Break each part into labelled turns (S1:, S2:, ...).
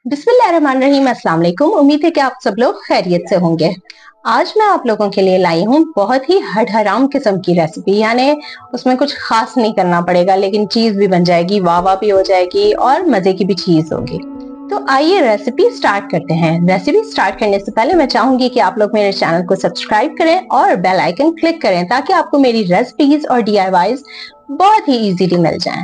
S1: बिस्मिल्लाहिर्रहमानिर्रहीम। अस्सलाम वालेकुम। उम्मीद है कि आप सब लोग खैरियत से होंगे। आज मैं आप लोगों के लिए लाई हूँ बहुत ही हट हराम किस्म की रेसिपी, यानी उसमें कुछ खास नहीं करना पड़ेगा लेकिन चीज भी बन जाएगी, वाह वाह भी हो जाएगी और मजे की भी चीज होगी। तो आइए रेसिपी स्टार्ट करते हैं। रेसिपी स्टार्ट करने से पहले मैं चाहूंगी कि आप लोग मेरे चैनल को सब्सक्राइब करें और बेल आइकन क्लिक करें ताकि आपको मेरी रेसिपीज और DIYs बहुत ही इजीली मिल जाएं।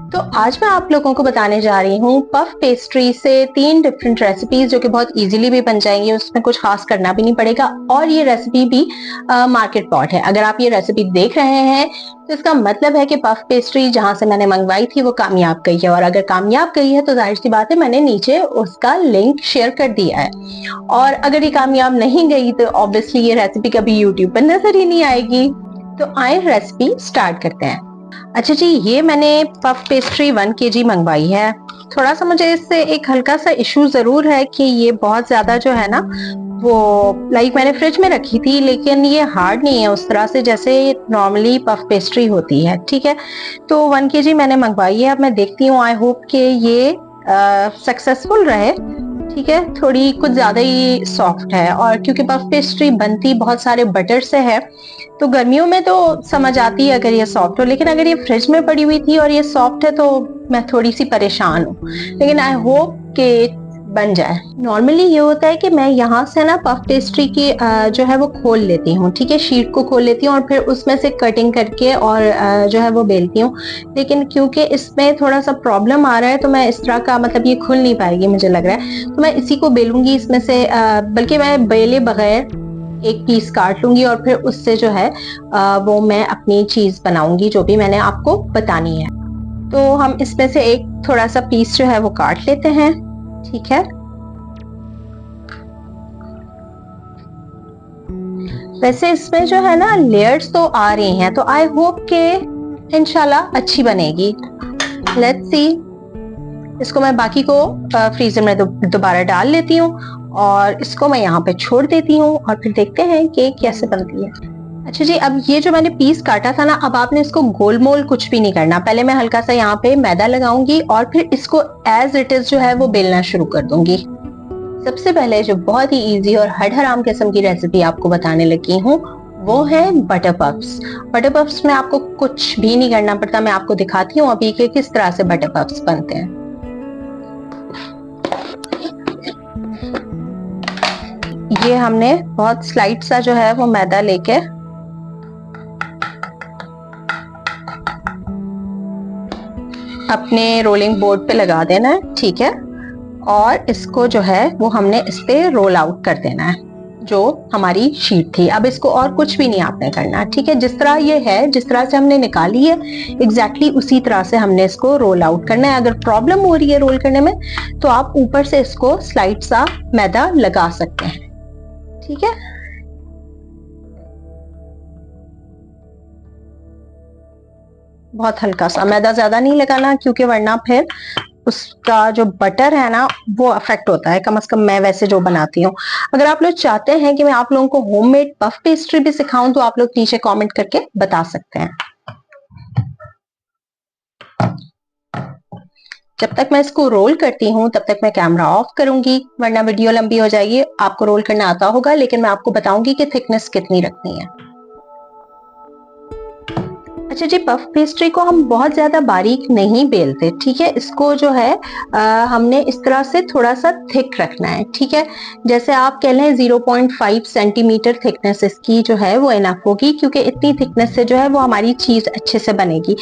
S1: तो आज मैं आप लोगों को बताने जा रही हूँ पफ पेस्ट्री से 3 डिफरेंट रेसिपीज जो कि बहुत इजीली भी बन जाएंगी, उसमें कुछ खास करना भी नहीं पड़ेगा और ये रेसिपी भी मार्केट पॉट है। अगर आप ये रेसिपी देख रहे हैं तो इसका मतलब है कि पफ पेस्ट्री जहां से मैंने मंगवाई थी वो कामयाब गई है, और अगर कामयाब गई है तो जाहिर सी बात है मैंने नीचे उसका लिंक शेयर कर दिया है, और अगर ये कामयाब नहीं गई तो ऑब्वियसली ये रेसिपी कभी यूट्यूब पर नजर ही नहीं आएगी। तो आए रेसिपी स्टार्ट करते हैं। अच्छा जी, ये मैंने पफ पेस्ट्री 1 kg मंगवाई है। थोड़ा सा मुझे इससे एक हल्का सा इशू जरूर है कि ये बहुत ज्यादा जो है ना वो मैंने फ्रिज में रखी थी, लेकिन ये हार्ड नहीं है उस तरह से जैसे नॉर्मली पफ पेस्ट्री होती है। ठीक है, तो 1 kg मैंने मंगवाई है। अब मैं देखती हूँ, आई होप कि ये सक्सेसफुल रहे। ठीक है, थोड़ी कुछ ज्यादा ही सॉफ्ट है, और क्योंकि पफ पेस्ट्री बनती बहुत सारे बटर से है तो गर्मियों में तो समझ आती है अगर ये सॉफ्ट हो, लेकिन अगर ये फ्रिज में पड़ी हुई थी और ये सॉफ्ट है तो मैं थोड़ी सी परेशान हूँ, लेकिन आई होप कि बन जाए। नॉर्मली ये होता है कि मैं यहाँ से ना पफ पेस्ट्री की जो है वो खोल लेती हूँ। ठीक है, शीट को खोल लेती हूँ और फिर उसमें से कटिंग करके और जो है वो बेलती हूँ, लेकिन क्योंकि इसमें थोड़ा सा प्रॉब्लम आ रहा है तो मैं इस तरह का मतलब ये खुल नहीं पाएगी मुझे लग रहा है, तो मैं इसी को बेलूंगी इसमें से, बल्कि मैं बेले बगैर एक पीस काट लूंगी और फिर उससे जो है वो मैं अपनी चीज बनाऊंगी जो भी मैंने आपको बतानी है। तो हम इसमें से एक थोड़ा सा पीस जो है वो काट लेते हैं। ठीक है, वैसे इसमें जो है ना लेयर्स तो आ रही हैं, तो आई होप के इंशाल्लाह अच्छी बनेगी। Let's see. इसको मैं बाकी को फ्रीजर में दोबारा डाल लेती हूँ और इसको मैं यहाँ पे छोड़ देती हूँ और फिर देखते हैं कि कैसे बनती है। अच्छा जी, अब ये जो मैंने पीस काटा था ना, अब आपने इसको गोल मोल कुछ भी नहीं करना। पहले मैं हल्का सा यहाँ पे मैदा लगाऊंगी और फिर इसको एज इट इज जो है वो बेलना शुरू कर दूंगी। सबसे पहले जो बहुत ही इजी और हड हराम किस्म की रेसिपी आपको बताने लगी हूँ वो है बटर पफ्स। बटर पफ्स में आपको कुछ भी नहीं करना पड़ता, मैं आपको दिखाती हूँ अभी कि किस तरह से बटर पफ्स बनते हैं। ये हमने बहुत स्लाइट सा जो है वो मैदा लेके अपने रोलिंग बोर्ड पे लगा देना है। ठीक है, और इसको जो है वो हमने इस पे रोल आउट कर देना है जो हमारी शीट थी। अब इसको और कुछ भी नहीं आपने करना। ठीक है, जिस तरह ये है, जिस तरह से हमने निकाली है एग्जैक्टली उसी तरह से हमने इसको रोल आउट करना है। अगर प्रॉब्लम हो रही है रोल करने में तो आप ऊपर से इसको स्लाइट सा मैदा लगा सकते हैं। ठीक है, बहुत हल्का सा मैदा, ज्यादा नहीं लगाना क्योंकि वरना फिर उसका जो बटर है ना वो अफेक्ट होता है। कम से कम मैं वैसे जो बनाती हूँ। अगर आप लोग चाहते हैं कि मैं आप लोगों को होममेड पफ पेस्ट्री भी सिखाऊं तो आप लोग नीचे कमेंट करके बता सकते हैं। जब तक मैं इसको रोल करती हूँ तब तक मैं कैमरा ऑफ करूंगी वरना वीडियो लंबी हो जाएगी। आपको रोल करना आता होगा लेकिन मैं आपको बताऊंगी कि थिकनेस कितनी रखनी है। अच्छा जी, पफ पेस्ट्री को हम बहुत ज्यादा बारीक नहीं बेलते। ठीक है, इसको जो है हमने इस तरह से थोड़ा सा थिक रखना है। ठीक है, जैसे आप कह लें 0.5 सेंटीमीटर थिकनेस इसकी जो है वो इनफ होगी, क्योंकि इतनी थिकनेस से जो है वो हमारी चीज अच्छे से बनेगी।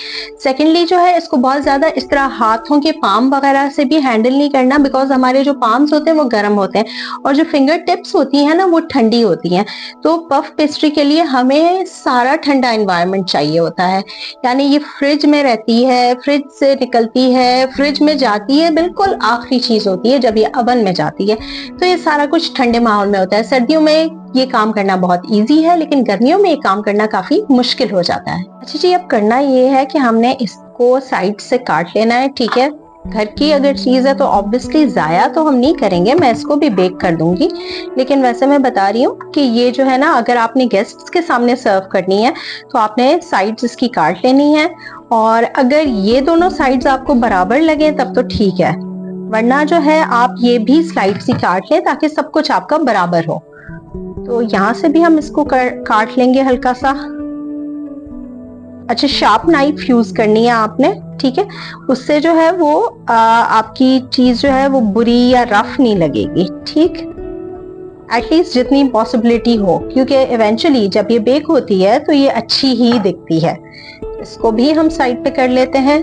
S1: सेकेंडली जो है इसको बहुत ज्यादा इस तरह हाथों के पाम वगैरह से भी हैंडल नहीं करना, बिकॉज हमारे जो पाम्स होते हैं वो गर्म होते हैं और जो फिंगर टिप्स होती है ना वो ठंडी होती हैं। तो पफ पेस्ट्री के लिए हमें सारा ठंडा एनवायरनमेंट चाहिए होता है, यानी ये फ्रिज में रहती है, फ्रिज से निकलती है, फ्रिज में जाती है, बिल्कुल आखिरी चीज होती है जब ये अवन में जाती है। तो ये सारा कुछ ठंडे माहौल में होता है। सर्दियों में ये काम करना बहुत इजी है लेकिन गर्मियों में ये काम करना काफी मुश्किल हो जाता है। अच्छा जी, अब करना ये है कि हमने इसको साइड से काट लेना है। ठीक है, घर की अगर चीज है तो ऑब्वियसली जाया तो हम नहीं करेंगे, मैं इसको भी बेक कर दूंगी, लेकिन वैसे मैं बता रही हूँ कि ये जो है ना अगर आपने गेस्ट्स के सामने सर्व करनी है तो आपने साइड्स इसकी काट लेनी है, और अगर ये दोनों साइड्स आपको बराबर लगे तब तो ठीक है, वरना जो है आप ये भी स्लाइड सी काट लें ताकि सब कुछ आपका बराबर हो। तो यहाँ से भी हम इसको काट लेंगे हल्का सा। अच्छा, शार्प नाइफ यूज करनी है आपने, ठीक है, उससे जो है वो आपकी चीज जो है वो बुरी या रफ नहीं लगेगी, ठीक, एटलीस्ट जितनी पॉसिबिलिटी हो, क्योंकि इवेंचुअली जब ये बेक होती है तो ये अच्छी ही दिखती है। इसको भी हम साइड पे कर लेते हैं।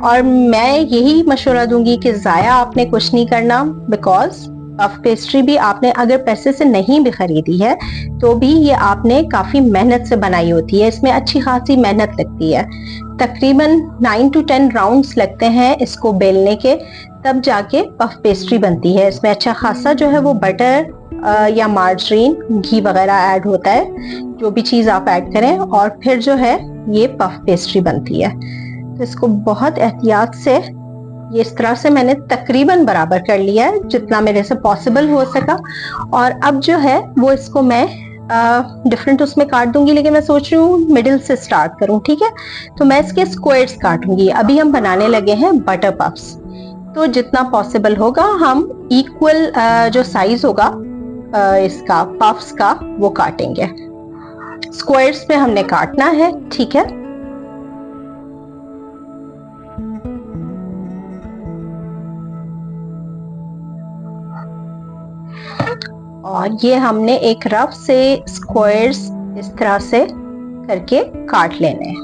S1: और मैं यही मशवरा दूंगी कि जाया आपने कुछ नहीं करना, बिकॉज पफ पेस्ट्री भी आपने अगर पैसे से नहीं भी खरीदी है तो भी ये आपने काफी मेहनत से बनाई होती है, इसमें अच्छी खासी मेहनत लगती है। तकरीबन 9 to 10 राउंड्स लगते हैं इसको बेलने के, तब जाके पफ पेस्ट्री बनती है। इसमें अच्छा खासा जो है वो बटर या मार्जरीन, घी वगैरह ऐड होता है, जो भी चीज आप ऐड करें, और फिर जो है ये पफ पेस्ट्री बनती है। तो इसको बहुत एहतियात से ये इस तरह से मैंने तकरीबन बराबर कर लिया है जितना मेरे से पॉसिबल हो सका। और अब जो है वो इसको मैं डिफरेंट उसमें काट दूंगी, लेकिन मैं सोच रही हूँ मिडिल से स्टार्ट करूँ, ठीक है। तो मैं इसके स्क्वायर्स काटूंगी। अभी हम बनाने लगे हैं बटर पफ्स, तो जितना पॉसिबल होगा हम इक्वल जो साइज होगा इसका पफ्स का वो काटेंगे। स्क्वायर्स में हमने काटना है, ठीक है। और ये हमने एक रफ से स्क्वायर्स इस तरह से करके काट लेने हैं।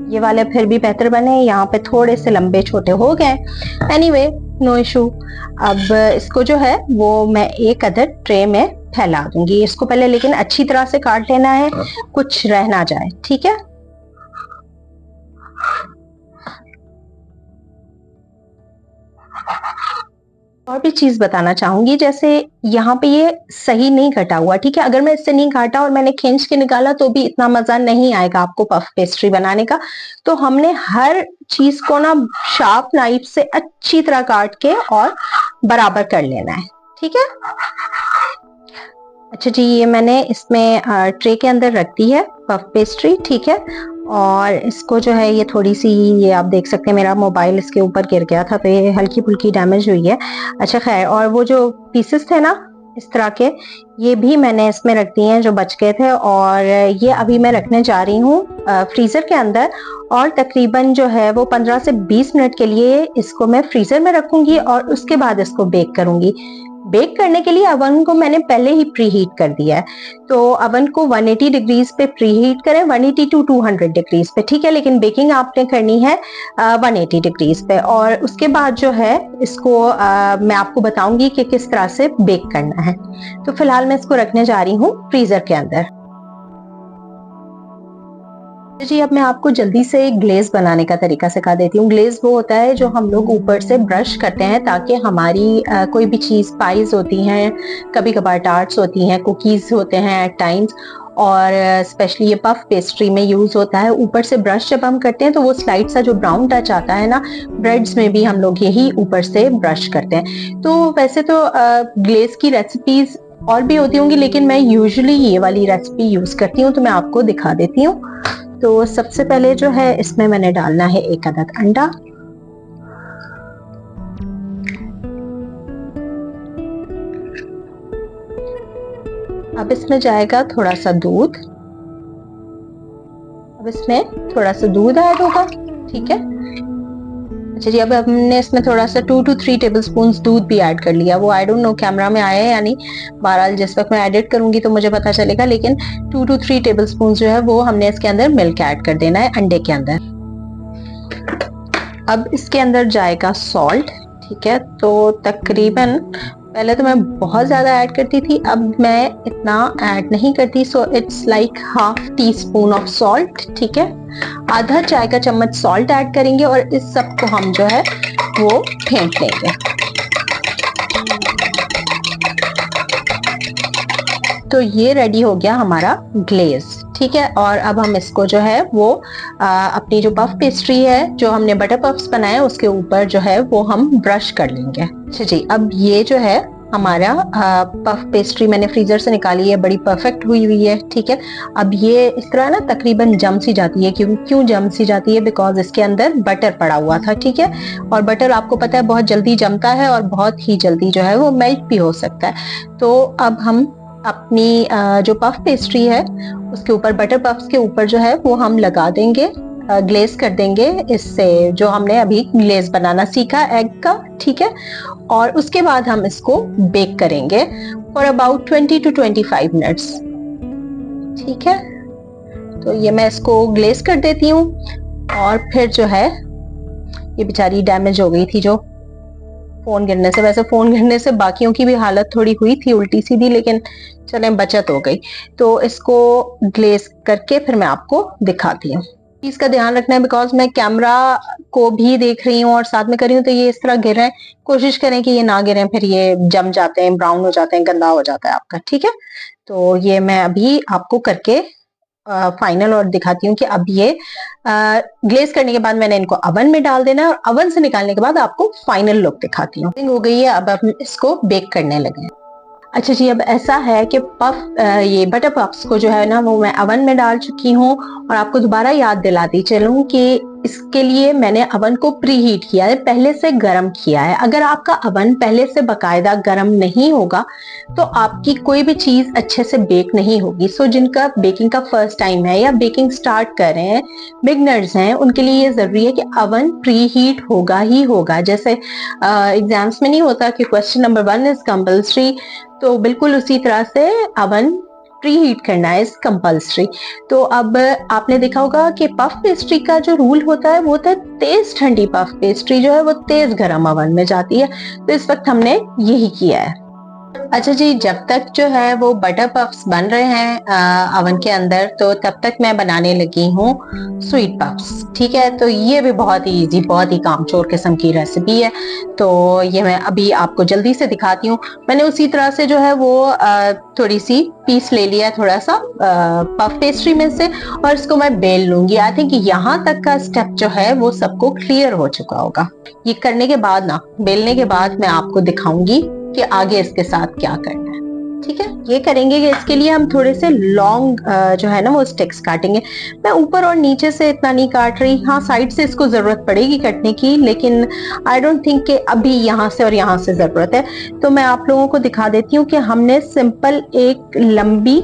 S1: ये वाले फिर भी बेहतर बने, यहाँ पे थोड़े से लंबे छोटे हो गए। Anyway, no issue. अब इसको जो है वो मैं एक अदर ट्रे में फैला दूंगी। इसको पहले लेकिन अच्छी तरह से काट लेना है, कुछ रह ना जाए, ठीक है। और भी चीज बताना चाहूंगी, जैसे यहाँ पे ये सही नहीं कटा हुआ, ठीक है। अगर मैं इससे नहीं काटा और मैंने खींच के निकाला तो भी इतना मजा नहीं आएगा आपको पफ पेस्ट्री बनाने का। तो हमने हर चीज को ना शार्प नाइफ से अच्छी तरह काट के और बराबर कर लेना है, ठीक है। अच्छा जी, ये मैंने इसमें ट्रे के अंदर रख दी है पफ पेस्ट्री, ठीक है। और इसको जो है ये थोड़ी सी, ये आप देख सकते हैं मेरा मोबाइल इसके ऊपर गिर गया था तो ये हल्की फुल्की डैमेज हुई है। अच्छा खैर, और वो जो पीसेस थे ना इस तरह के, ये भी मैंने इसमें रख दिए हैं जो बच गए थे। और ये अभी मैं रखने जा रही हूँ फ्रीजर के अंदर, और तकरीबन जो है वो 15 से 20 मिनट के लिए इसको मैं फ्रीजर में रखूंगी और उसके बाद इसको बेक करूंगी। बेक करने के लिए अवन को मैंने पहले ही प्री हीट कर दिया है, तो अवन को 180 डिग्रीज पे प्री हीट करें, 180 to 200 डिग्रीज पे, ठीक है। लेकिन बेकिंग आपने करनी है 180 डिग्रीज पे। और उसके बाद जो है इसको मैं आपको बताऊंगी कि किस तरह से बेक करना है। तो फिलहाल मैं इसको रखने जा रही हूँ फ्रीजर के अंदर। जी, अब मैं आपको जल्दी से ग्लेज बनाने का तरीका सिखा देती हूँ। ग्लेज वो होता है जो हम लोग ऊपर से ब्रश करते हैं ताकि हमारी कोई भी चीज, पाइज होती हैं, कभी कभार टार्ट्स होती हैं, कुकीज होते हैं एट टाइम्स, और स्पेशली ये पफ पेस्ट्री में यूज होता है। ऊपर से ब्रश जब हम करते हैं तो वो स्लाइड सा जो ब्राउन टच आता है ना, ब्रेड्स में भी हम लोग यही ऊपर से ब्रश करते हैं। तो वैसे तो ग्लेज की रेसिपीज और भी होती होंगी, लेकिन मैं यूजुअली ये वाली रेसिपी यूज करती हूँ, तो मैं आपको दिखा देती हूँ। तो सबसे पहले जो है इसमें मैंने डालना है एक अदद अंडा, अब इसमें जाएगा थोड़ा सा दूध, अब इसमें थोड़ा सा दूध ऐड होगा, ठीक है। अच्छा जी, अब हमने इसमें थोड़ा सा 2 to 3 टेबलस्पून दूध भी ऐड कर लिया। वो आई डोंट नो कैमरा में आया है या नहीं, बहरहाल जिस वक्त मैं एडिट करूंगी तो मुझे पता चलेगा, लेकिन 2 to 3 टेबलस्पून जो है वो हमने इसके अंदर मिल्क ऐड कर देना है अंडे के अंदर। अब इसके अंदर जाएगा सॉल्ट, ठीक है। तो तकरीबन, पहले तो मैं बहुत ज्यादा ऐड करती थी, अब मैं इतना ऐड नहीं करती, so it's like half tea spoon of salt, ठीक है। आधा चाय का चम्मच सॉल्ट ऐड करेंगे और इस सब को हम जो है वो फेंट लेंगे। तो ये रेडी हो गया हमारा ग्लेज, ठीक है। और अब हम इसको जो है वो अपनी जो पफ पेस्ट्री है, जो हमने बटर पफ्स बनाए उसके ऊपर जो है वो हम ब्रश कर लेंगे। अच्छा जी, अब ये जो है हमारा पफ पेस्ट्री मैंने फ्रीजर से निकाली है, बड़ी परफेक्ट हुई हुई है। ठीक है, अब ये इस तरह ना तकरीबन जम सी जाती है। क्यों जम सी जाती है? बिकॉज इसके अंदर बटर पड़ा हुआ था। ठीक है, और बटर आपको पता है बहुत जल्दी जमता है और बहुत ही जल्दी जो है वो मेल्ट भी हो सकता है। तो अब हम अपनी जो पफ पेस्ट्री है उसके ऊपर, बटर पफ्स के ऊपर जो है वो हम लगा देंगे, ग्लेज कर देंगे इससे, जो हमने अभी ग्लेज बनाना सीखा एग का। ठीक है, और उसके बाद हम इसको बेक करेंगे फॉर अबाउट 20 to 25 मिनट्स। ठीक है, तो ये मैं इसको ग्लेज कर देती हूँ। और फिर जो है ये बेचारी डैमेज हो गई थी जो फोन गिरने से। वैसे फोन गिरने से बाकियों की भी हालत थोड़ी हुई थी उल्टी सीधी, लेकिन चले बचत हो गई। तो इसको ग्लेज करके फिर मैं आपको दिखाती हूँ। इसका ध्यान रखना है बिकॉज मैं कैमरा को भी देख रही हूँ और साथ में कर रही हूँ, तो ये इस तरह गिर रहे हैं। कोशिश करें कि ये ना गिरे, फिर ये जम जाते हैं, ब्राउन हो जाते हैं, गंदा हो जाता है आपका। ठीक है, तो ये मैं अभी आपको करके फाइनल और दिखाती हूँ कि अब ये ग्लेज करने के बाद मैंने इनको अवन में डाल देना है, और अवन से निकालने के बाद आपको फाइनल लुक दिखाती हूँ। हो गई है, अब हम इसको बेक करने लगे। अच्छा जी, अब ऐसा है कि ये बटर पफ्स को जो है ना वो मैं अवन में डाल चुकी हूँ। और आपको दोबारा याद दिलाती चलूं कि इसके लिए मैंने अवन को प्री हीट किया है, पहले से गर्म किया है। अगर आपका अवन पहले से बकायदा गर्म नहीं होगा तो आपकी कोई भी चीज अच्छे से बेक नहीं होगी। सो जिनका बेकिंग का फर्स्ट टाइम है या बेकिंग स्टार्ट कर रहे हैं, बिगनर्स हैं, उनके लिए ये जरूरी है कि अवन प्री हीट होगा ही होगा। जैसे एग्जाम्स में नहीं होता कि क्वेश्चन नंबर 1 इज कंपल्सरी, तो बिल्कुल उसी तरह से अवन प्री हीट करना है, इस कंपल्सरी। तो अब आपने देखा होगा कि पफ पेस्ट्री का जो रूल होता है वो होता है तेज ठंडी पफ पेस्ट्री जो है वो तेज गर्म अवन में जाती है। तो इस वक्त हमने यही किया है। अच्छा जी, जब तक जो है वो बटर पफ्स बन रहे हैं अवन के अंदर, तो तब तक मैं बनाने लगी हूँ स्वीट पफ्स। ठीक है, तो ये भी बहुत ही इजी, बहुत ही कामचोर किस्म की रेसिपी है। तो ये मैं अभी आपको जल्दी से दिखाती हूँ। मैंने उसी तरह से जो है वो थोड़ी सी पीस ले लिया है, थोड़ा सा पफ पेस्ट्री में से, और इसको मैं बेल लूंगी। आई थिंक यहाँ तक का स्टेप जो है वो सबको क्लियर हो चुका होगा। ये करने के बाद ना, बेलने के बाद मैं आपको दिखाऊंगी कि आगे इसके साथ क्या करना है। ठीक है, ये करेंगे कि इसके लिए हम थोड़े से लॉन्ग जो है ना वो स्टिक्स काटेंगे। मैं ऊपर और नीचे से इतना नहीं काट रही, हाँ साइड से इसको जरूरत पड़ेगी कटने की, लेकिन आई डोंट थिंक कि अभी यहाँ से और यहाँ से जरूरत है। तो मैं आप लोगों को दिखा देती हूँ कि हमने सिंपल एक लंबी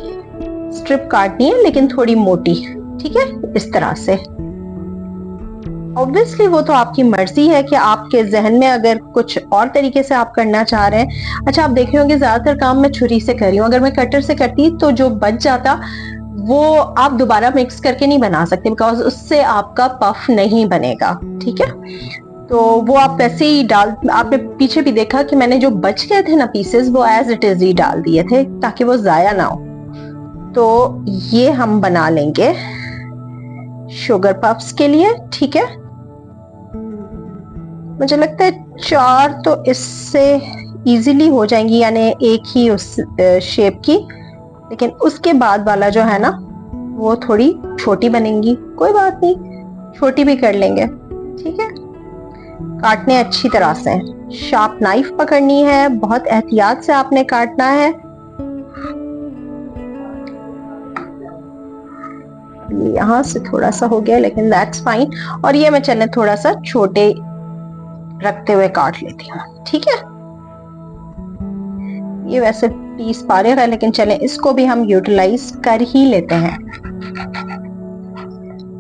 S1: स्ट्रिप काटनी है, लेकिन थोड़ी मोटी। ठीक है, इस तरह से। ऑब्वियसली वो तो आपकी मर्जी है कि आपके जहन में अगर कुछ और तरीके से आप करना चाह रहे हैं। अच्छा, आप देख रहे होंगे ज्यादातर काम मैं छुरी से कर रही हूँ। अगर मैं कटर से करती तो जो बच जाता वो आप दोबारा मिक्स करके नहीं बना सकते, बिकॉज उससे आपका पफ नहीं बनेगा। ठीक है, तो वो आप वैसे ही डाल, आपने पीछे भी देखा कि मैंने जो बच गए थे ना पीसेस, वो एज इट इज ही डाल दिए थे ताकि वो जाया ना हो। तो ये हम बना लेंगे शुगर पफ्स के लिए। ठीक है, मुझे लगता है 4 तो इससे इजीली हो जाएंगी, यानी एक ही उस शेप की। लेकिन उसके बाद वाला जो है ना वो थोड़ी छोटी बनेंगी। कोई बात नहीं, छोटी भी कर लेंगे। ठीक है, काटने अच्छी तरह से, शार्प नाइफ पकड़नी है, बहुत एहतियात से आपने काटना है। यहाँ से थोड़ा सा हो गया, लेकिन दैट्स फाइन। और ये मैं चले थोड़ा सा छोटे रखते हुए काट लेती हूँ। ठीक है, ये वैसे पीस पारे है, लेकिन चले इसको भी हम यूटिलाइज कर ही लेते हैं।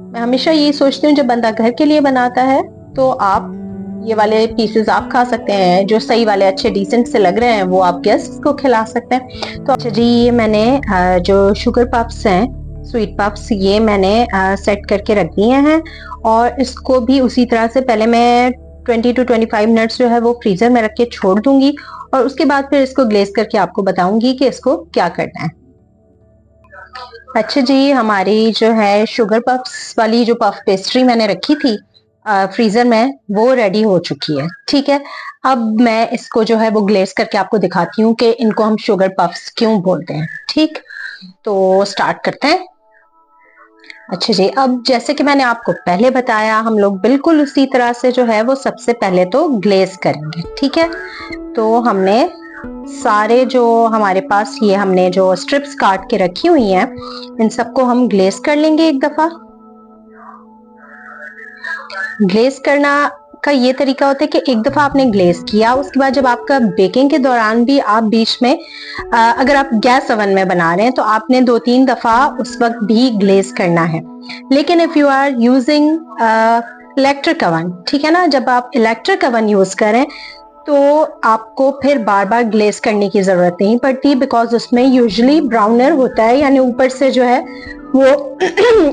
S1: मैं हमेशा यही सोचती हूँ जब बंदा घर के लिए बनाता है तो आप ये वाले पीसेस आप खा सकते हैं, जो सही वाले अच्छे डिसेंट से लग रहे हैं वो आप गेस्ट को खिला सकते हैं। तो अच्छा जी, ये मैंने जो शुगर पफ्स हैं, स्वीट पफ्स, ये मैंने सेट करके रख दिए हैं। और इसको भी उसी तरह से पहले मैं 20 to 25 मिनट्स जो है वो फ्रीजर में रख के छोड़ दूंगी, और उसके बाद फिर इसको ग्लेज करके आपको बताऊंगी कि इसको क्या करना है। अच्छा जी, हमारी जो है शुगर पफ्स वाली जो पफ पेस्ट्री मैंने रखी थी फ्रीजर में, वो रेडी हो चुकी है। ठीक है, अब मैं इसको जो है वो ग्लेज करके आपको दिखाती हूँ कि इनको हम शुगर पफ्स क्यों बोलते हैं। ठीक, तो स्टार्ट करते हैं। अच्छा जी, अब जैसे कि मैंने आपको पहले बताया, हम लोग बिल्कुल उसी तरह से जो है वो सबसे पहले तो ग्लेज करेंगे। ठीक है, तो हमने सारे जो हमारे पास ये हमने जो स्ट्रिप्स काट के रखी हुई हैं, इन सबको हम ग्लेज कर लेंगे एक दफा। ग्लेज करना का ये तरीका होता है कि एक दफा आपने ग्लेज किया, उसके बाद जब आपका बेकिंग के दौरान भी आप बीच में अगर आप गैस ओवन में बना रहे हैं तो आपने 2-3 दफा उस वक्त भी ग्लेज करना है। लेकिन if you are using electric oven, ठीक है ना, जब आप इलेक्ट्रिक ओवन यूज करें तो आपको फिर बार बार ग्लेज करने की जरूरत नहीं पड़ती, बिकॉज उसमें यूजुअली ब्राउनर होता है, यानी ऊपर से जो है वो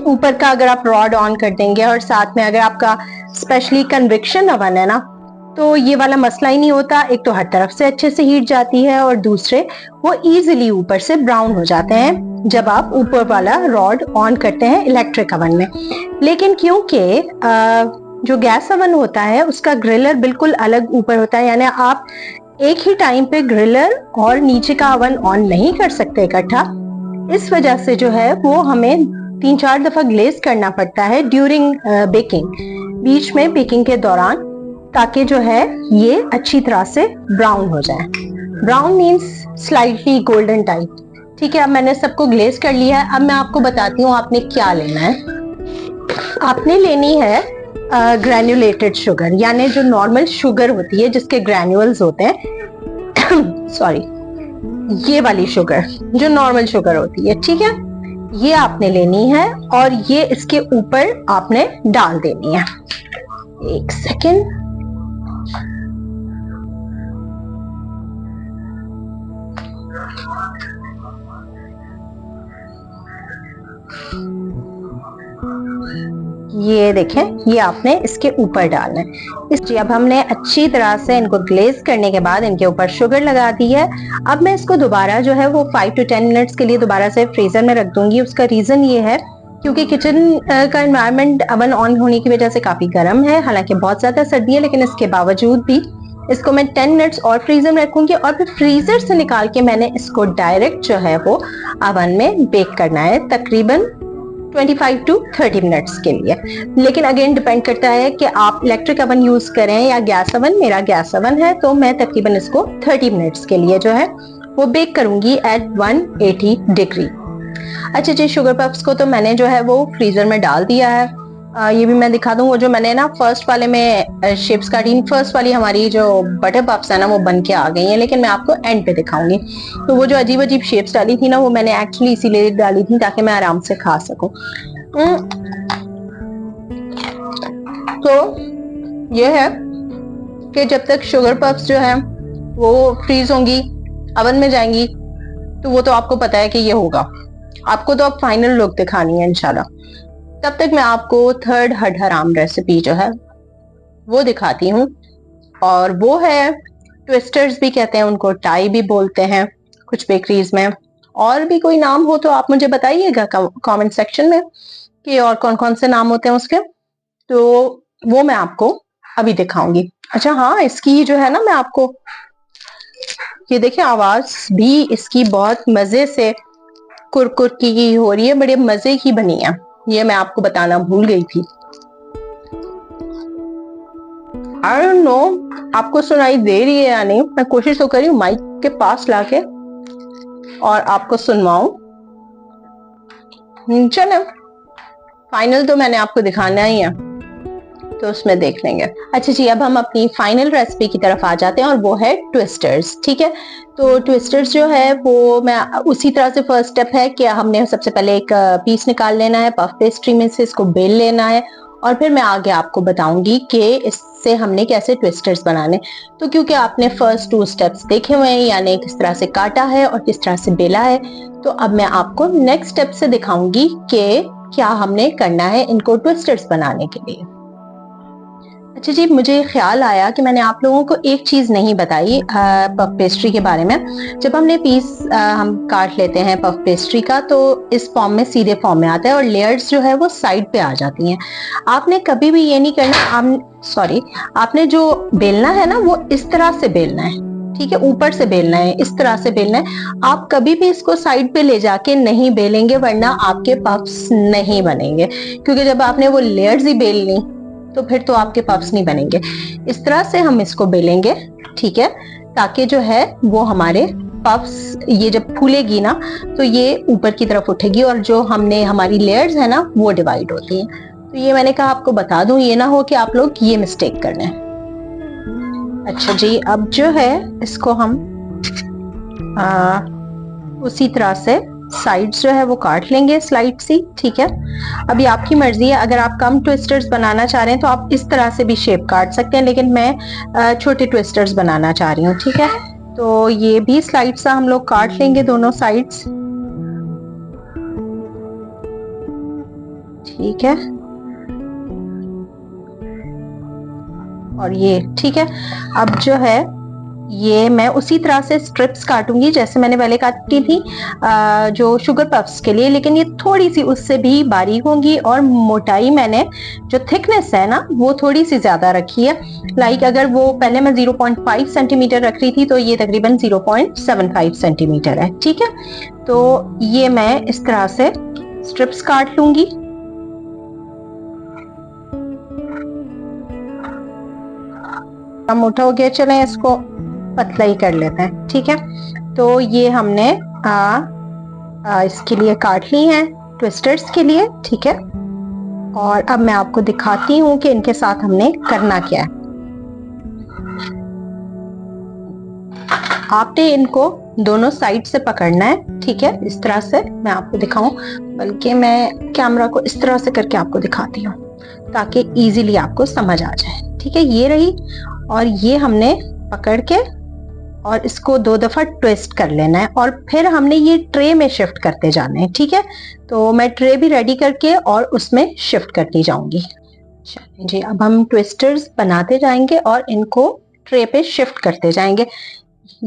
S1: ऊपर का अगर आप रॉड ऑन कर देंगे और साथ में अगर आपका स्पेशली कन्वेक्शन ओवन है ना, तो ये वाला मसला ही नहीं होता। एक तो हर तरफ से अच्छे से हीट जाती है और दूसरे वो इजीली ऊपर से ब्राउन हो जाते हैं जब आप ऊपर वाला रॉड ऑन करते हैं इलेक्ट्रिक ओवन में। लेकिन क्योंकि जो गैस ओवन होता है उसका ग्रिलर बिल्कुल अलग ऊपर होता है, यानी आप एक ही टाइम पे ग्रिलर और नीचे का ओवन ऑन नहीं कर सकते इकट्ठा। इस वजह से जो है वो हमें 3-4 दफा ग्लेज करना पड़ता है ड्यूरिंग बेकिंग, बीच में बेकिंग के दौरान, ताकि जो है ये अच्छी तरह से ब्राउन हो जाए। Brown means slightly golden type. ठीक है, अब मैंने सबको ग्लेज कर लिया है। अब मैं आपको बताती हूँ आपने क्या लेना है। आपने लेनी है ग्रैन्युलेटेड शुगर, यानी जो नॉर्मल शुगर होती है जिसके ग्रैन्युअल्स होते हैं सॉरी, ये वाली शुगर जो नॉर्मल शुगर होती है, ठीक है, ये आपने लेनी है और ये इसके ऊपर आपने डाल देनी है। एक सेकेंड, ये देखें, ये आपने इसके ऊपर डालना है। इसलिए अब हमने अच्छी तरह से इनको ग्लेज करने के बाद इनके ऊपर शुगर लगा दी है। अब मैं इसको दोबारा जो है वो 5 to 10 मिनट्स के लिए दोबारा से फ्रीजर में रख दूंगी। उसका रीजन ये है क्योंकि किचन का एनवायरनमेंट ओवन ऑन होने की वजह से काफी गर्म है, हालांकि बहुत ज्यादा सर्दी है, लेकिन इसके बावजूद भी इसको मैं 10 मिनट्स और फ्रीजर में रखूंगी और फिर फ्रीजर से निकाल के मैंने इसको डायरेक्ट जो है वो ओवन में बेक करना है तकरीबन 25 to 30 मिनट्स के लिए। लेकिन अगेन डिपेंड करता है कि आप इलेक्ट्रिक ओवन यूज करें या गैस ओवन। मेरा गैस ओवन है तो मैं तकरीबन इसको 30 मिनट्स के लिए जो है वो बेक करूंगी एट 180 डिग्री। अच्छा जी, शुगर पफ्स को तो मैंने जो है वो फ्रीजर में डाल दिया है। ये भी मैं दिखा दूं, वो जो मैंने ना फर्स्ट वाले में शेप्स काटी, फर्स्ट वाली हमारी जो बटर पफ्स है ना वो बन के आ गई हैं, लेकिन मैं आपको एंड पे दिखाऊंगी। तो वो जो अजीब अजीब शेप्स डाली थी ना वो मैंने एक्चुअली इसीलिए डाली थी ताकि मैं आराम से खा सकूं। तो ये है कि जब तक शुगर पफ्स जो है वो फ्रीज होंगी, ओवन में जाएंगी, तो वो तो आपको पता है कि ये होगा। आपको तो अब फाइनल लुक दिखानी है इंशाल्लाह। तब तक मैं आपको थर्ड हड हराम रेसिपी जो है वो दिखाती हूँ, और वो है ट्विस्टर्स भी कहते हैं उनको, टाई भी बोलते हैं कुछ बेकरीज में, और भी कोई नाम हो तो आप मुझे बताइएगा कमेंट सेक्शन में कि और कौन कौन से नाम होते हैं उसके, तो वो मैं आपको अभी दिखाऊंगी। अच्छा हाँ, इसकी जो है ना, मैं आपको ये देखिए आवाज भी इसकी बहुत मजे से कुरकुर की हो रही है, बड़े मजे की बनी है, ये मैं आपको बताना भूल गई थी। आई डोंट नो आपको सुनाई दे रही है या नहीं, मैं कोशिश तो करी हूँ माइक के पास लाके और आपको सुनवाऊं। चलो, फाइनल तो मैंने आपको दिखाना ही है, तो उसमें देख लेंगे। अच्छा जी, अब हम अपनी फाइनल रेसिपी की तरफ आ जाते हैं और वो है ट्विस्टर्स। ठीक है, तो ट्विस्टर्स जो है वो मैं उसी तरह से, फर्स्ट स्टेप है कि हमने सबसे पहले एक पीस निकाल लेना है पफ पेस्ट्री में से, इसको बेल लेना है और फिर मैं आगे आपको बताऊंगी कि इससे हमने कैसे ट्विस्टर्स बनाने। तो क्योंकि आपने फर्स्ट 2 स्टेप्स देखे हुए हैं, यानी किस तरह से काटा है और किस तरह से बेला है, तो अब मैं आपको नेक्स्ट स्टेप से दिखाऊंगी कि क्या हमने करना है इनको ट्विस्टर्स बनाने के लिए। अच्छा जी, मुझे ख्याल आया कि मैंने आप लोगों को एक चीज नहीं बताई पफ पेस्ट्री के बारे में। जब हमने पीस हम काट लेते हैं पफ पेस्ट्री का, तो इस फॉर्म में, सीधे फॉर्म में आता है और लेयर्स जो है वो साइड पे आ जाती हैं। आपने कभी भी ये नहीं करना, आपने जो बेलना है ना वो इस तरह से बेलना है, ठीक है, ऊपर से बेलना है, इस तरह से बेलना है। आप कभी भी इसको साइड पे ले जाके नहीं बेलेंगे, वरना आपके पफ्स नहीं बनेंगे, क्योंकि जब आपने वो लेयर्स ही बेल ली तो फिर तो आपके पफ्स नहीं बनेंगे। इस तरह से हम इसको बेलेंगे, ठीक है। ताकि जो है वो हमारे पफ्स, ये जब फूलेगी ना तो ये ऊपर की तरफ उठेगी और जो हमने हमारी लेयर्स है ना वो डिवाइड होती हैं। तो ये मैंने कहा आपको बता दूं, ये ना हो कि आप लोग ये मिस्टेक कर लें। अच्छा जी, अब जो है इसको हम उसी तरह से साइड्स जो है वो काट लेंगे स्लाइड सी, ठीक है। अभी आपकी मर्जी है, अगर आप कम ट्विस्टर्स बनाना चाह रहे हैं तो आप इस तरह से भी शेप काट सकते हैं, लेकिन मैं छोटे ट्विस्टर्स बनाना चाह रही हूँ, ठीक है। तो ये भी स्लाइड सा हम लोग काट लेंगे दोनों साइड्स, ठीक है। और ये ठीक है। अब जो है ये मैं उसी तरह से स्ट्रिप्स काटूंगी जैसे मैंने पहले काटी थी जो शुगर पफ्स के लिए, लेकिन ये थोड़ी सी उससे भी बारीक होंगी और मोटाई मैंने जो थिकनेस है ना वो थोड़ी सी ज्यादा रखी है। लाइक अगर वो पहले मैं 0.5 सेंटीमीटर रख रही थी तो ये तकरीबन 0.75 सेंटीमीटर है, ठीक है। तो ये मैं इस तरह से स्ट्रिप्स काट लूंगी। मोटा हो गया, चलें इसको पतला ही कर लेते हैं, ठीक है। तो ये हमने इसके लिए काट ली हैं ट्विस्टर्स के लिए, ठीक है। और अब मैं आपको दिखाती हूँ कि इनके साथ हमने करना क्या है। आपने इनको दोनों साइड से पकड़ना है, ठीक है। इस तरह से मैं आपको दिखाऊं, बल्कि मैं कैमरा को इस तरह से करके आपको दिखाती हूँ ताकि इजीली आपको समझ आ जाए, ठीक है। ये रही, और ये हमने पकड़ के और इसको 2 दफा ट्विस्ट कर लेना है और फिर हमने ये ट्रे में शिफ्ट करते जाना है, ठीक है। तो मैं ट्रे भी रेडी करके और उसमें शिफ्ट करती जाऊंगी। चलिए जी, अब हम ट्विस्टर्स बनाते जाएंगे और इनको ट्रे पे शिफ्ट करते जाएंगे।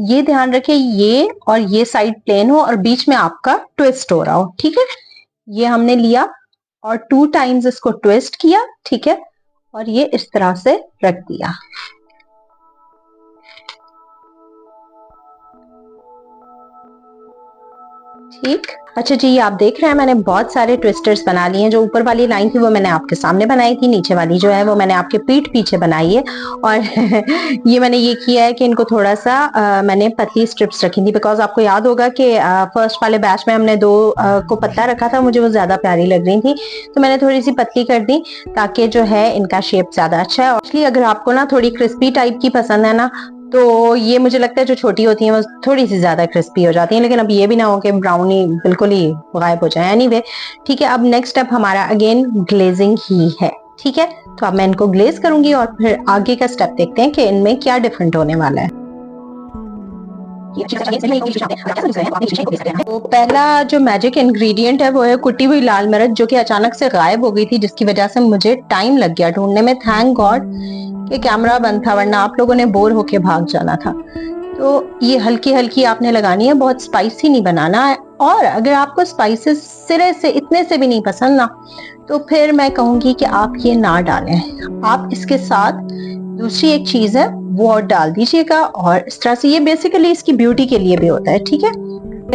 S1: ये ध्यान रखिए ये और ये साइड प्लेन हो और बीच में आपका ट्विस्ट हो रहा हो, ठीक है। ये हमने लिया और 2 टाइम्स इसको ट्विस्ट किया, ठीक है, और ये इस तरह से रख दिया, ठीक। अच्छा जी, आप देख रहे हैं मैंने बहुत सारे ट्विस्टर्स बना लिए हैं। जो ऊपर वाली लाइन थी वो मैंने आपके सामने बनाई थी, नीचे वाली जो है वो मैंने आपके पीठ पीछे बनाई है। और ये मैंने ये किया है कि इनको थोड़ा सा मैंने पतली स्ट्रिप्स रखी थी, बिकॉज आपको याद होगा कि फर्स्ट वाले बैच में हमने 2 को पतला रखा था, मुझे वो ज्यादा प्यारी लग रही थी तो मैंने थोड़ी सी पतली कर दी ताकि जो है इनका शेप ज्यादा अच्छा है। और अगर आपको ना थोड़ी क्रिस्पी टाइप की पसंद है ना तो ये मुझे लगता है जो छोटी होती हैं वो थोड़ी सी ज्यादा क्रिस्पी हो जाती हैं, लेकिन अब ये भी ना हो कि ब्राउनी बिल्कुल ही गायब हो जाए। एनीवे, ठीक है। अब नेक्स्ट स्टेप हमारा अगेन ग्लेजिंग ही है, ठीक है। तो अब मैं इनको ग्लेज करूंगी और फिर आगे का स्टेप देखते हैं कि इनमें क्या डिफरेंट होने वाला है। तो पहला जो मैजिक इंग्रेडिएंट है वो है कुटी हुई लाल मिर्च, जो कि अचानक से गायब हो गई थी जिसकी वजह से मुझे टाइम लग गया ढूंढने में। थैंक गॉड कि कैमरा बंद था, वरना आप लोगों ने बोर होके भाग जाना था। तो ये हल्की हल्की आपने लगानी है, बहुत स्पाइसी नहीं बनाना है। और अगर आपको स्पाइसेस सिरे से इतने से भी नहीं पसंद ना तो फिर मैं कहूंगी कि आप ये ना डालें। आप इसके साथ दूसरी एक चीज है वो और डाल दीजिएगा, और इस तरह से ये बेसिकली इसकी ब्यूटी के लिए भी होता है, ठीक है।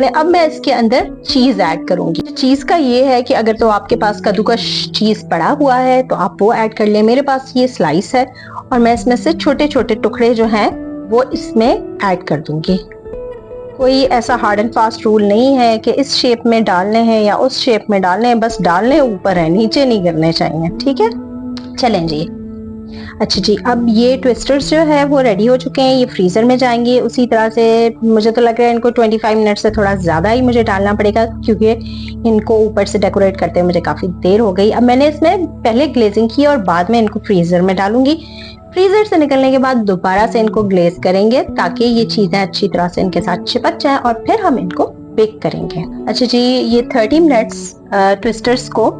S1: अब मैं इसके अंदर चीज ऐड करूंगी। चीज का ये है कि अगर तो आपके पास कद्दूकस चीज पड़ा हुआ है तो आप वो ऐड कर लें। मेरे पास ये स्लाइस है और मैं इसमें से छोटे छोटे टुकड़े जो हैं वो इसमें ऐड कर दूंगी। कोई ऐसा हार्ड एंड फास्ट रूल नहीं है कि इस शेप में डालने हैं या उस शेप में डालने हैं, बस डालने ऊपर है, नीचे नहीं गिरने चाहिए, ठीक है। चलें जी। अच्छा जी, अब ये ट्विस्टर्स जो है वो रेडी हो चुके हैं, ये फ्रीजर में जाएंगे। उसी तरह से मुझे तो लग रहा है इनको 25 मिनट से थोड़ा ज्यादा ही मुझे डालना पड़ेगा, क्योंकि इनको ऊपर से डेकोरेट करते हुए मुझे काफी देर हो गई। अब मैंने इसमें पहले ग्लेजिंग की और बाद में इनको फ्रीजर में डालूंगी। फ्रीजर से निकलने के बाद दोबारा से इनको ग्लेज करेंगे ताकि ये चीजें अच्छी तरह से इनके साथ चिपक जाए और फिर हम इनको बेक करेंगे। अच्छा जी, ये 30 मिनट्स ट्विस्टर्स को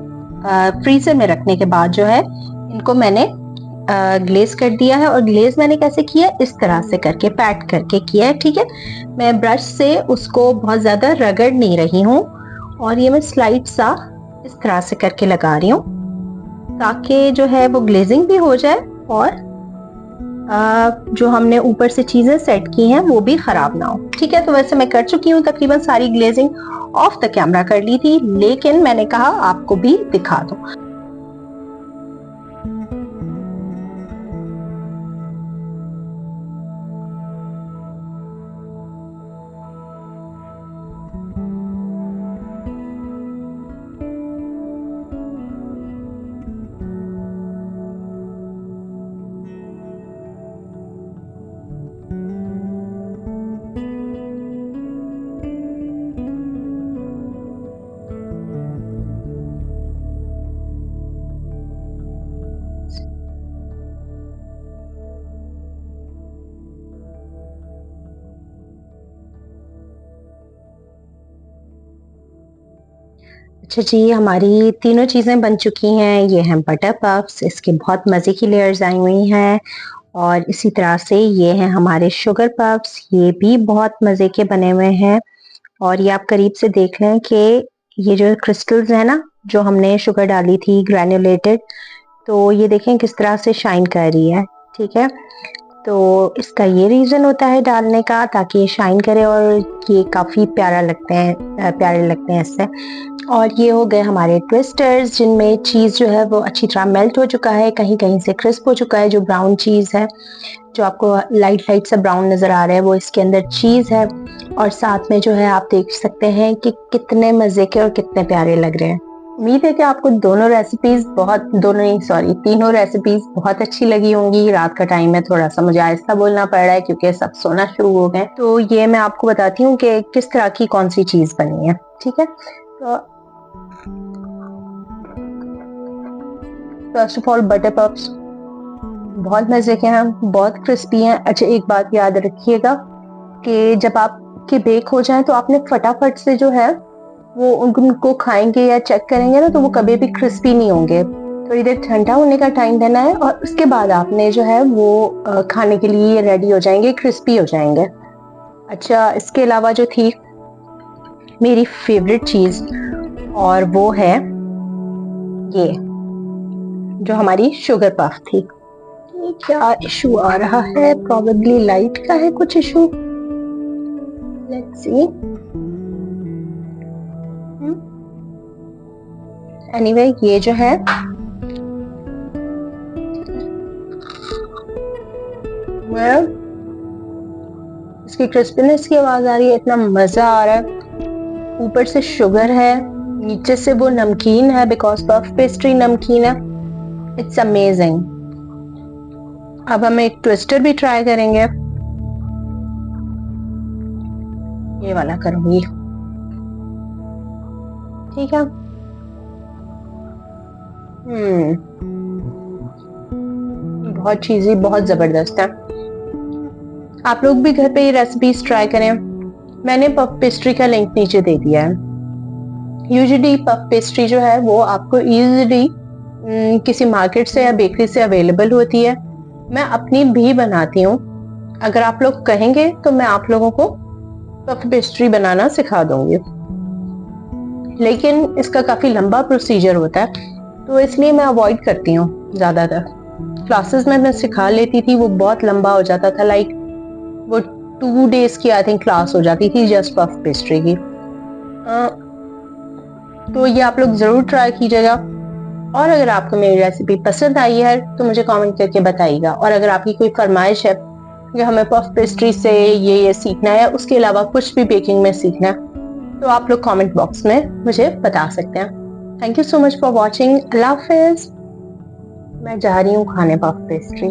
S1: फ्रीजर में रखने के बाद जो है इनको मैंने ग्लेज कर दिया है। और ग्लेज मैंने कैसे किया, इस तरह से करके पैट करके किया है, ठीक है। मैं ब्रश से उसको बहुत ज्यादा रगड़ नहीं रही हूँ और ये मैं स्लाइड सा इस तरह से करके लगा रही हूँ ताकि जो है वो ग्लेजिंग भी हो जाए और जो हमने ऊपर से चीजें सेट की हैं वो भी खराब ना हो, ठीक है। तो वैसे मैं कर चुकी हूँ तकरीबन सारी ग्लेजिंग, ऑफ द कैमरा कर ली थी, लेकिन मैंने कहा आपको भी दिखा दूं। अच्छा जी, हमारी तीनों चीज़ें बन चुकी हैं। ये हैं बटर पफ्स, इसके बहुत मज़े की लेयर्स आई हुई हैं। और इसी तरह से ये हैं हमारे शुगर पफ्स, ये भी बहुत मज़े के बने हुए हैं। और ये आप करीब से देख लें कि ये जो क्रिस्टल्स हैं ना, जो हमने शुगर डाली थी ग्रैन्युलेटेड, तो ये देखें किस तरह से शाइन कर रही है। ठीक है, तो इसका ये रीज़न होता है डालने का, ताकि ये शाइन करे और ये काफ़ी प्यारे लगते हैं इससे। और ये हो गए हमारे ट्विस्टर्स, जिनमें चीज़ जो है वो अच्छी तरह मेल्ट हो चुका है, कहीं-कहीं से क्रिस्प हो चुका है। जो ब्राउन चीज़ है, जो आपको लाइट लाइट सा ब्राउन नज़र आ रहा है, वो इसके अंदर चीज़ है। और साथ में जो है आप देख सकते हैं कि कितने मज़े के और कितने प्यारे लग रहे हैं। उम्मीद है कि आपको तीनों रेसिपीज़ बहुत अच्छी लगी होंगी। रात का टाइम है, थोड़ा-सा मुझे आहिस्ता बोलना पड़ रहा है क्योंकि सब सोना शुरू हो गए। तो ये मैं आपको बताती हूँ कि किस तरह की कौन-सी चीज़ बनी है, ठीक है? तो first of all butter puffs बहुत मज़े के हैं, बहुत क्रिस्पी हैं। अच्छा, एक बात याद रखिएगा कि जब आपके बेक हो जाएँ तो आपने फटाफट से जो है वो उनको खाएँगे या चेक करेंगे ना, तो वो कभी भी क्रिस्पी नहीं होंगे। थोड़ी देर ठंडा होने का टाइम देना है और उसके बाद आपने जो है वो खाने के लिए रेडी हो जाएँगे, क्रिस्पी हो जाएँगे। अच्छा, इसके अलावा जो थी मेरी फेवरेट चीज़, और वो है ये जो हमारी शुगर पफ थी। ये क्या इशू आ रहा है? प्रोबेबली लाइट का है कुछ इशू। Let's see. एनीवे, ये जो है मैं इसकी क्रिस्पीनेस की आवाज आ रही है, इतना मजा आ रहा है। ऊपर से शुगर है, नीचे से वो नमकीन है, बिकॉज पफ पेस्ट्री नमकीन है। It's amazing. अब हम एक ट्विस्टर भी ट्राई करेंगे। ये वाला करूंगी, ठीक है। बहुत चीजी, बहुत जबरदस्त है। आप लोग भी घर पे ये रेसिपीज ट्राई करें। मैंने पफ पेस्ट्री का लिंक नीचे दे दिया है। यूजुअली पफ पेस्ट्री जो है वो आपको इजीली किसी मार्केट से या बेकरी से अवेलेबल होती है। मैं अपनी भी बनाती हूँ। अगर आप लोग कहेंगे तो मैं आप लोगों को पफ पेस्ट्री बनाना सिखा दूंगी, लेकिन इसका काफी लंबा प्रोसीजर होता है, तो इसलिए मैं अवॉइड करती हूँ। ज्यादातर क्लासेस में मैं सिखा लेती थी, वो बहुत लंबा हो जाता था। लाइक वो 2 days की आई थिंक क्लास हो जाती थी जस्ट पफ पेस्ट्री की। तो ये आप लोग जरूर ट्राई कीजिएगा। और अगर आपको मेरी रेसिपी पसंद आई है तो मुझे कमेंट करके बताइएगा। और अगर आपकी कोई फरमाइश है कि हमें पफ पेस्ट्री से ये सीखना है, उसके अलावा कुछ भी बेकिंग में सीखना है, तो आप लोग कमेंट बॉक्स में मुझे बता सकते हैं। Thank you so much for watching. अल्लाह हाफिज। मैं जा रही हूँ खाने पफ पेस्ट्री।